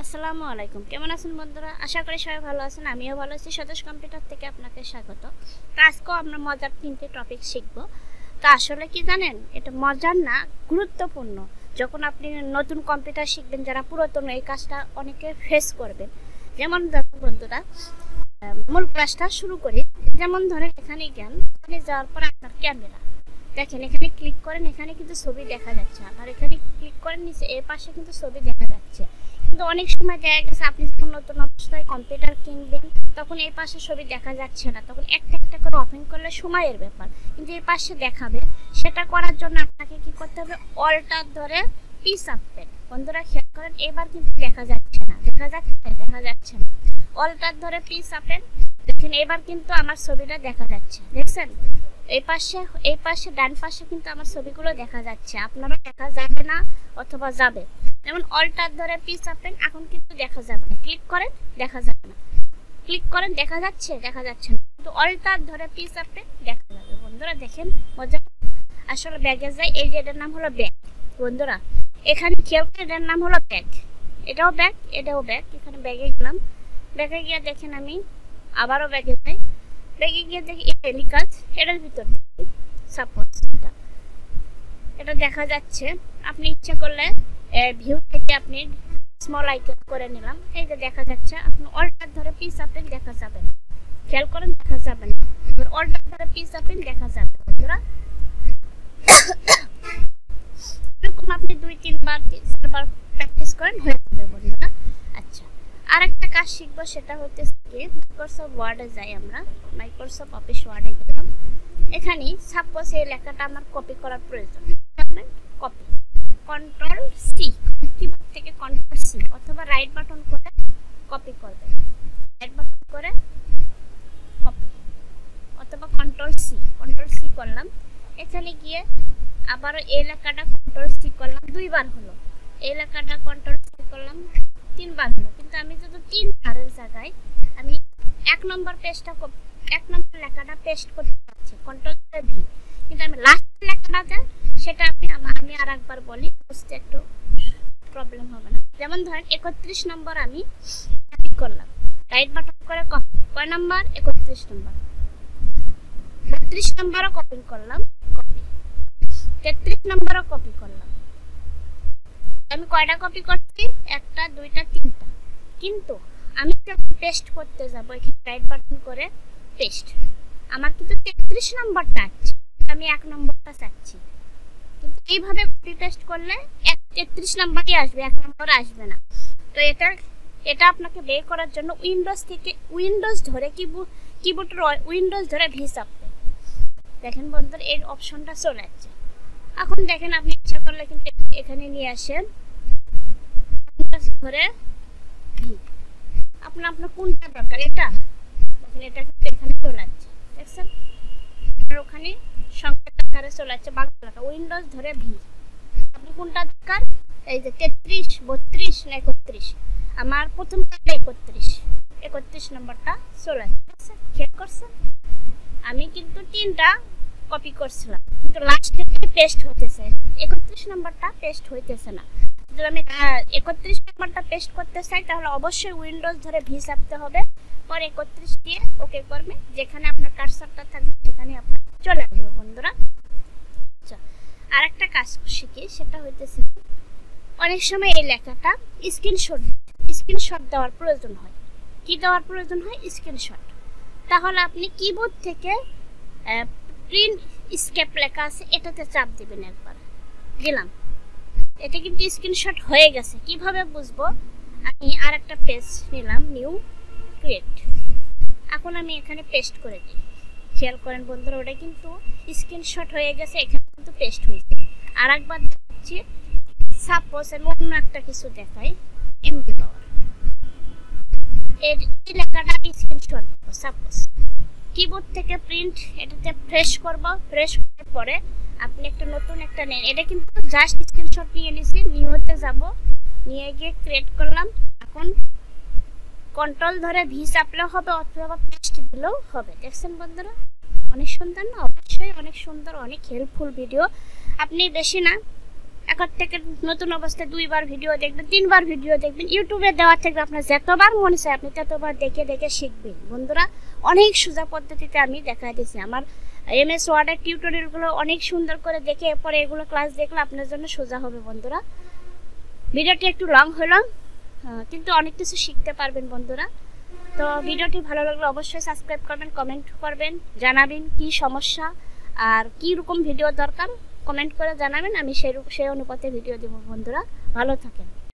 আসসালামু আলাইকুম। কেমন আছেন বন্ধুরা? আশা করি সবাই ভালো আছেন। আমিও ভালো আছি। স্বদেশ কম্পিউটার থেকে আপনাকে স্বাগত। তো আজকেও আমরা মজার 3টে টপিক শিখব। তো আসলে কি জানেন, এটা মজার না, গুরুত্বপূর্ণ। যখন আপনি নতুন কম্পিউটার শিখবেন, যারা পুরাতন, এই কাজটা অনেকে ফেস করবেন। যেমন ধরেন বন্ধুরা, মূল ক্লাসটা শুরু করি। যেমন ধরেন এখানে এখানে যাওয়ার পর আপনার ক্যামেরা দেখেন, এখানে ক্লিক করেন, এখানে কিন্তু ছবি দেখা যাচ্ছে। আর এখানে ক্লিক করেন নিচে, এর পাশে কিন্তু ছবি দেখা যাচ্ছে। কিন্তু অনেক সময় দেখা গেছে আপনি যখন নতুন অবস্থায় কম্পিউটার কিনবেন, তখন এই পাশে ছবি দেখা যাচ্ছে না। তখন একটা একটা করে ওপেন করলে সময়ের ব্যাপার, কিন্তু এই পাশে দেখাবে। সেটা করার জন্য আপনাকে কি করতে হবে? অল্টার ধরে পিস আপেন। বন্ধুরা খেয়াল করেন, এবার কিন্তু দেখা যাচ্ছে না, দেখা যাচ্ছে না। অল্টার ধরে পিস আপেন, দেখেন এবার কিন্তু আমার ছবিটা দেখা যাচ্ছে। দেখছেন? এই পাশে ডান পাশে কিন্তু আমার ছবিগুলো দেখা যাচ্ছে। আপনারও দেখা যাবে না অথবা যাবে। যেমন অল্টার ধরে পিস আপেন, এখন কিন্তু দেখা যাবে না। ক্লিক করেন, দেখা যাবে না। ক্লিক করেন, দেখা যাচ্ছে না। কিন্তু অল্টার ধরে পিস আপেন দেখা যাবে। বন্ধুরা দেখেন মজা। আসলে ব্যাগে যাই, এই যে এটার নাম হলো ব্যাগ। বন্ধুরা এখানে খেয়াল করে, এটার নাম হলো ব্যাগ। এটাও ব্যাগ, এটাও ব্যাগ। এখানে ব্যাগে গেলাম, ব্যাগে গিয়ে দেখেন আমি আবারও ব্যাগে যাই। ব্যাগে গিয়ে দেখি টেলিকাজ, এটার ভিতর সাপোজ এটা দেখা যাচ্ছে। আপনি ইচ্ছে করলে ভিউ থেকে আপনি স্মল আইকন করে নিলাম, এই যে দেখা যাচ্ছে। আপনি অল্টার ধরে পিস আপেন, দেখা যাবে না। খেয়াল করেন, দেখা যাবে না। এবার অল্টার ধরে পিস আপেন দেখা যাবে। বন্ধুরা এরকম আপনি 2-3বার প্র্যাকটিস করেন, হয়ে যাবে বন্ধুরা। আচ্ছা, আরেকটা কাজ শিখবো, সেটা হচ্ছে কি, মাইক্রোসফট ওয়ার্ডে যাই আমরা। মাইক্রোসফট অফিস ওয়ার্ডে গেলাম। এখানে সাপোজ এই লেখাটা আমার কপি করার প্রয়োজন। কপি, কন্ট্রোল সি, কিবোর্ড থেকে কন্ট্রোল সি অথবা রাইট বাটন করে কপি করবেন। রাইট বাটন করে কপি অথবা কন্ট্রোল সি করলাম। এখানে গিয়ে আবারও এই লেখাটা কন্ট্রোল সি করলাম, 2বার হলো। এই লেখাটা কন্ট্রোল সি করলাম, 3বার হলো। কিন্তু আমি যদি 3বারের জায়গায় আমি 1 নম্বর লেখাটা পেস্ট করতে পারছি, কন্ট্রোল ভি। কিন্তু আমি লাস্ট লেখাটা সেটা আমি আর একবার বলি, বুঝতে একটু প্রবলেম হবে না। যেমন ধরেন 31 নম্বর আমি কপি করলাম, রাইট বাটন করে কপি। কয় নম্বর? 31 নম্বর। 32 নম্বরও কপি করলাম, কপি। 33 নম্বরও কপি করলাম। আমি কয়টা কপি করছি? 1টা, 2টা, 3টা। কিন্তু আমি যখন পেস্ট করতে যাব, এখানে রাইট বাটন করে পেস্ট, আমার কিন্তু 33 নম্বরটা আছে, আমি 1 নম্বরটা চাচ্ছি। কিন্তু এইভাবে কপি পেস্ট করলে 33 নম্বরই আসবে, 1 নম্বর আসবে না। তো এটা আপনাকে বের করার জন্য উইন্ডোজ ধরে কিবোর্ডের উইন্ডোজ ধরে ভি চাপবেন। দেখেন বন্ধুরা, এই অপশনটা চলে আসছে। এখন দেখেন আপনি ইচ্ছা করলে কিন্তু এখানে নিয়ে আসেন, ধরে ভি। আপনার কোনটা দরকার? এটা দেখেন, এটা কিন্তু এখানে চলে আসছে। দেখছেন? আর ওখানে সংকেত আকারে চলে আসছে বাংলা লেখা, উইন্ডোজ ধরে ভি। আপনি কোনটা দরকার? এই যে 33, 32 না 31। আমার প্রথমটা 31 নম্বরটা চলে আসছে। খেয়াল করছেন? আমি কিন্তু 3টা কপি করছিলাম, কিন্তু লাস্টে পেস্ট হইতেছে, 31 নম্বরটা পেস্ট হইতেছে না। যদি আমি 31 নম্বরটা পেস্ট করতে চাই, তাহলে অবশ্যই উইন্ডোজ ধরে ভি চাপতে হবে। পরে 31 দিয়ে ওকে করবে, যেখানে আপনার কার্সারটা থাকবে সেখানে আপনার চলে আসবে। বন্ধুরা আচ্ছা, আরেকটা কাজ শিখি, সেটা হইতেছে অনেক সময় এই লেখাটা স্ক্রিনশট দেওয়ার প্রয়োজন হয়। কি দেওয়ার প্রয়োজন হয়? স্ক্রিনশট। তাহলে আপনি কিবোর্ড থেকে প্রিন্ট স্কেপ লেখা আছে, এটাতে চাপ দিবেন একবার। দিলাম, এটা কিন্তু স্ক্রিনশট হয়ে গেছে। কিভাবে বুঝবো? আমি আরেকটা পেজ নিলাম, নিউ ক্রিয়েট। এখন আমি এখানে পেস্ট করে দিই। খেয়াল করেন বন্ধুরা, ওটা কিন্তু স্ক্রিনশট হয়ে গেছে, এখানে কিন্তু পেস্ট হয়েছে। আর একবার দেখাচ্ছি, সাপোজ আমি অন্য একটা কিছু দেখাই, এমডি পাওয়ার। এই লেখাটা স্ক্রিনশট দেবো। সাপোজ কিবোর্ড থেকে প্রিন্ট, এটাতে ফ্রেশ করব। ফ্রেশ করার পরে আপনি একটা নতুন একটা নেন। এটা কিন্তু জাস্ট স্ক্রিনশট নিয়ে নিছি, নিউ হতে যাব, নিয়ে গিয়ে ক্রিয়েট করলাম। এখন কন্ট্রোল ধরে ভি চাপলেও হবে অথবা পেস্ট দিলেও হবে। দেখছেন বন্ধুরা, অনেক সুন্দর না? অবশ্যই অনেক সুন্দর, অনেক হেল্পফুল ভিডিও। আপনি বেশি না এখন থেকে নতুন অবস্থায় 2 বার ভিডিও দেখবেন, 3 বার ভিডিও দেখবেন। ইউটিউবে দেওয়া থেকে আপনার যতবার মনে চায় আপনি ততবার দেখে দেখে শিখবেন বন্ধুরা। অনেক সোজা পদ্ধতিতে আমি দেখাই দিয়েছি। আমার MS ওয়ার্ডের টিউটোরিয়ালগুলো অনেক সুন্দর করে দেখে এরপরে এগুলো ক্লাস দেখলে আপনার জন্য সোজা হবে বন্ধুরা। ভিডিওটি একটু লং হলো, কিন্তু অনেক কিছু শিখতে পারবেন বন্ধুরা। তো ভিডিওটি ভালো লাগলে অবশ্যই সাবস্ক্রাইব করবেন, কমেন্ট করবেন, জানাবেন কি সমস্যা আর কি রকম ভিডিও দরকার কমেন্ট করে জানাবেন। আমি সেই অনুপাতে ভিডিও দেব বন্ধুরা। ভালো থাকেন।